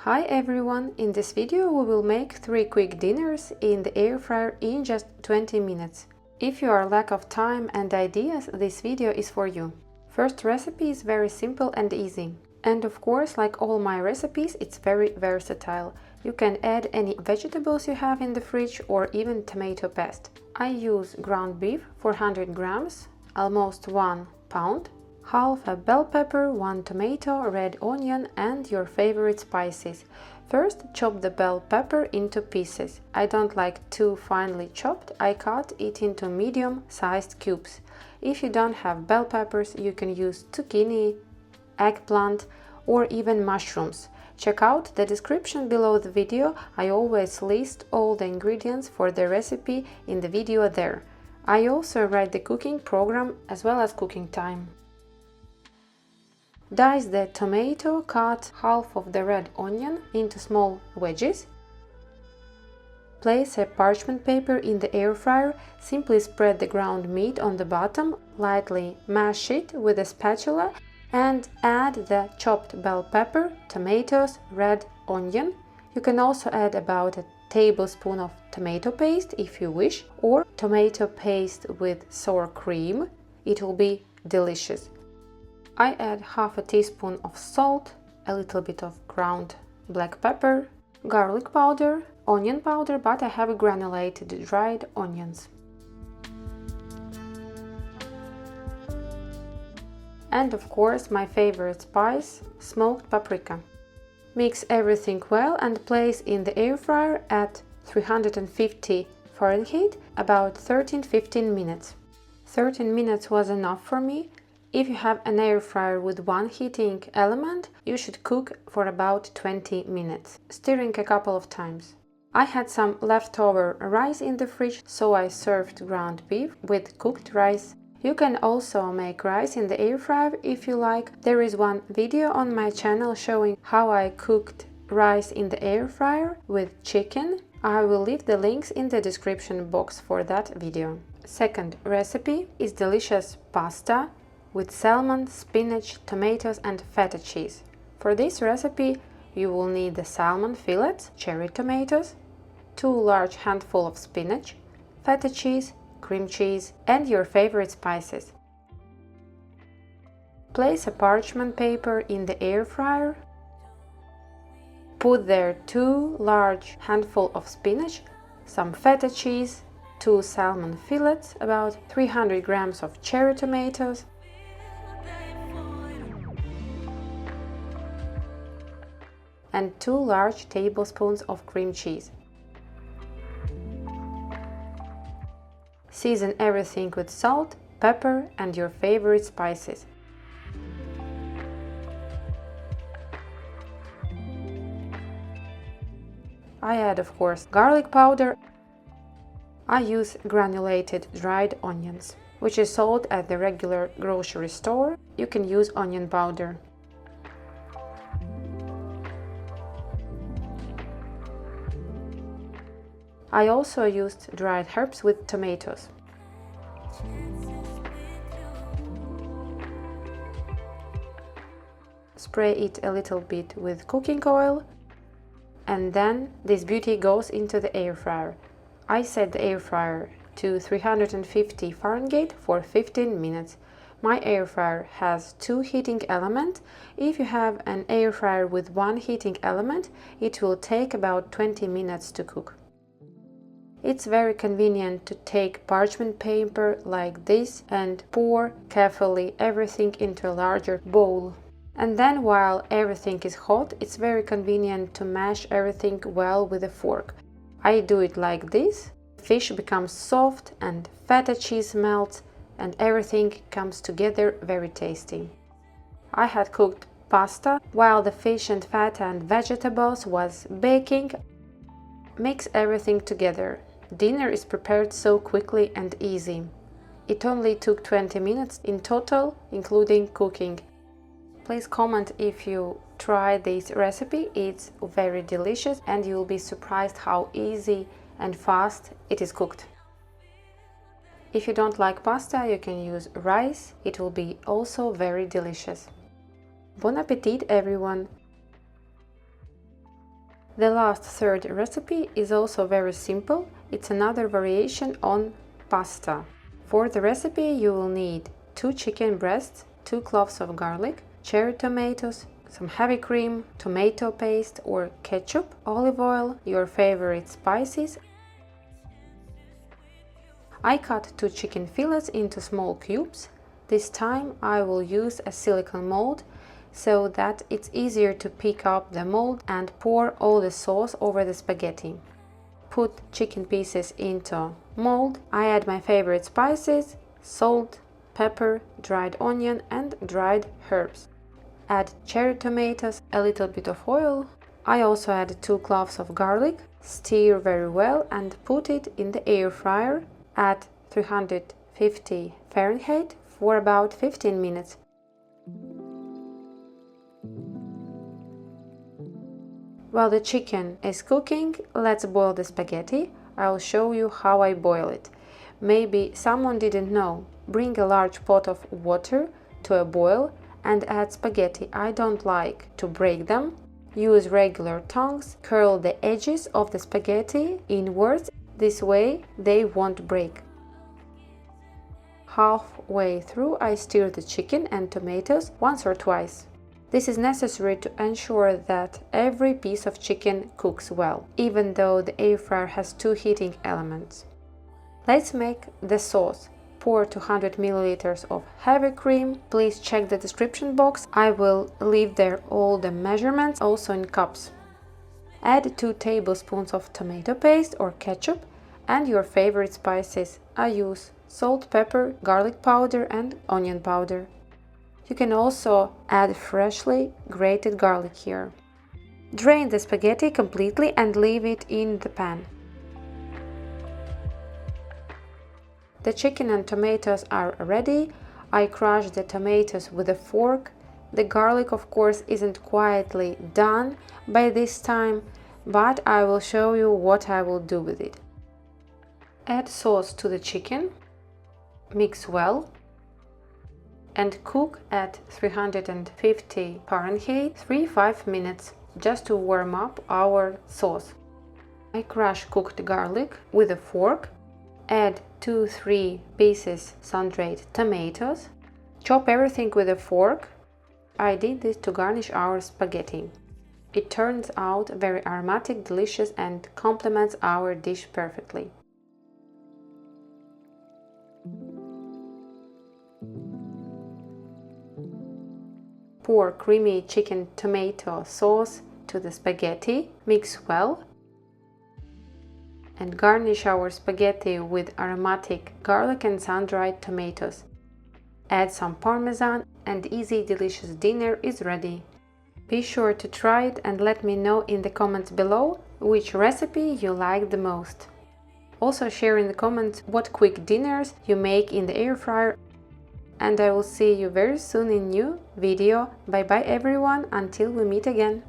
Hi everyone! In this video we will make 3 quick dinners in the air fryer in just 20 minutes. If you are lack of time and ideas, this video is for you. First recipe is very simple and easy. And of course, like all my recipes, it's very versatile. You can add any vegetables you have in the fridge or even tomato paste. I use ground beef 400 grams, almost 1 pound, half a bell pepper, 1 tomato, red onion and your favorite spices. First, chop the bell pepper into pieces. I don't like too finely chopped, I cut it into medium-sized cubes. If you don't have bell peppers, you can use zucchini, eggplant or even mushrooms. Check out the description below the video, I always list all the ingredients for the recipe in the video there. I also write the cooking program as well as cooking time. Dice the tomato, cut half of the red onion into small wedges. Place a parchment paper in the air fryer, simply spread the ground meat on the bottom, lightly mash it with a spatula and add the chopped bell pepper, tomatoes, red onion. You can also add about a tablespoon of tomato paste if you wish, or tomato paste with sour cream. It will be delicious. I add half a teaspoon of salt, a little bit of ground black pepper, garlic powder, onion powder, but I have granulated dried onions. And of course my favorite spice, smoked paprika. Mix everything well and place in the air fryer at 350 Fahrenheit about 13-15 minutes. 13 minutes was enough for me. If you have an air fryer with one heating element, you should cook for about 20 minutes, stirring a couple of times. I had some leftover rice in the fridge, so I served ground beef with cooked rice. You can also make rice in the air fryer if you like. There is one video on my channel showing how I cooked rice in the air fryer with chicken. I will leave the links in the description box for that video. Second recipe is delicious pasta with salmon, spinach, tomatoes and feta cheese. For this recipe, you will need the salmon fillets, cherry tomatoes, 2 large handfuls of spinach, feta cheese, cream cheese and your favorite spices. Place a parchment paper in the air fryer. Put there 2 large handfuls of spinach, some feta cheese, 2 salmon fillets, about 300 grams of cherry tomatoes, and 2 large tablespoons of cream cheese. Season everything with salt, pepper and your favorite spices. I add, of course, garlic powder. I use granulated dried onions, which is sold at the regular grocery store. You can use onion powder. I also used dried herbs with tomatoes. Spray it a little bit with cooking oil and then this beauty goes into the air fryer. I set the air fryer to 350 Fahrenheit for 15 minutes. My air fryer has 2 heating elements. If you have an air fryer with 1 heating element, it will take about 20 minutes to cook. It's very convenient to take parchment paper like this and pour carefully everything into a larger bowl. And then while everything is hot, it's very convenient to mash everything well with a fork. I do it like this. Fish becomes soft and feta cheese melts and everything comes together very tasty. I had cooked pasta while the fish and feta and vegetables was baking. Mix everything together. Dinner is prepared so quickly and easy. It only took 20 minutes in total, including cooking. Please comment if you try this recipe, it's very delicious and you'll be surprised how easy and fast it is cooked. If you don't like pasta, you can use rice, it will be also very delicious. Bon appetit everyone! The last third recipe is also very simple. It's another variation on pasta. For the recipe you will need 2 chicken breasts, 2 cloves of garlic, cherry tomatoes, some heavy cream, tomato paste or ketchup, olive oil, your favorite spices. I cut 2 chicken fillets into small cubes. This time I will use a silicone mold so that it's easier to pick up the mold and pour all the sauce over the spaghetti. Put chicken pieces into mold. I add my favorite spices, salt, pepper, dried onion and dried herbs. Add cherry tomatoes, a little bit of oil. I also add 2 cloves of garlic. Stir very well and put it in the air fryer at 350 Fahrenheit for about 15 minutes. While the chicken is cooking, let's boil the spaghetti. I'll show you how I boil it. Maybe someone didn't know. Bring a large pot of water to a boil and add spaghetti. I don't like to break them. Use regular tongs. Curl the edges of the spaghetti inwards. This way they won't break. Halfway through I stir the chicken and tomatoes once or twice. This is necessary to ensure that every piece of chicken cooks well, even though the air fryer has 2 heating elements. Let's make the sauce. Pour 200 ml of heavy cream. Please check the description box. I will leave there all the measurements, also in cups. Add 2 tablespoons of tomato paste or ketchup and your favorite spices. I use salt, pepper, garlic powder and onion powder. You can also add freshly grated garlic here. Drain the spaghetti completely and leave it in the pan. The chicken and tomatoes are ready. I crush the tomatoes with a fork. The garlic, of course, isn't quietly done by this time, but I will show you what I will do with it. Add sauce to the chicken, mix well, and cook at 350 Fahrenheit 3-5 minutes just to warm up our sauce. I crush cooked garlic with a fork. Add 2-3 pieces sun-dried tomatoes. Chop everything with a fork. I did this to garnish our spaghetti. It turns out very aromatic, delicious and complements our dish perfectly. Pour creamy chicken tomato sauce to the spaghetti. Mix well. And garnish our spaghetti with aromatic garlic and sun-dried tomatoes. Add some parmesan and easy delicious dinner is ready. Be sure to try it and let me know in the comments below which recipe you like the most. Also share in the comments what quick dinners you make in the air fryer. And I will see you very soon in new video. Bye bye everyone, until we meet again.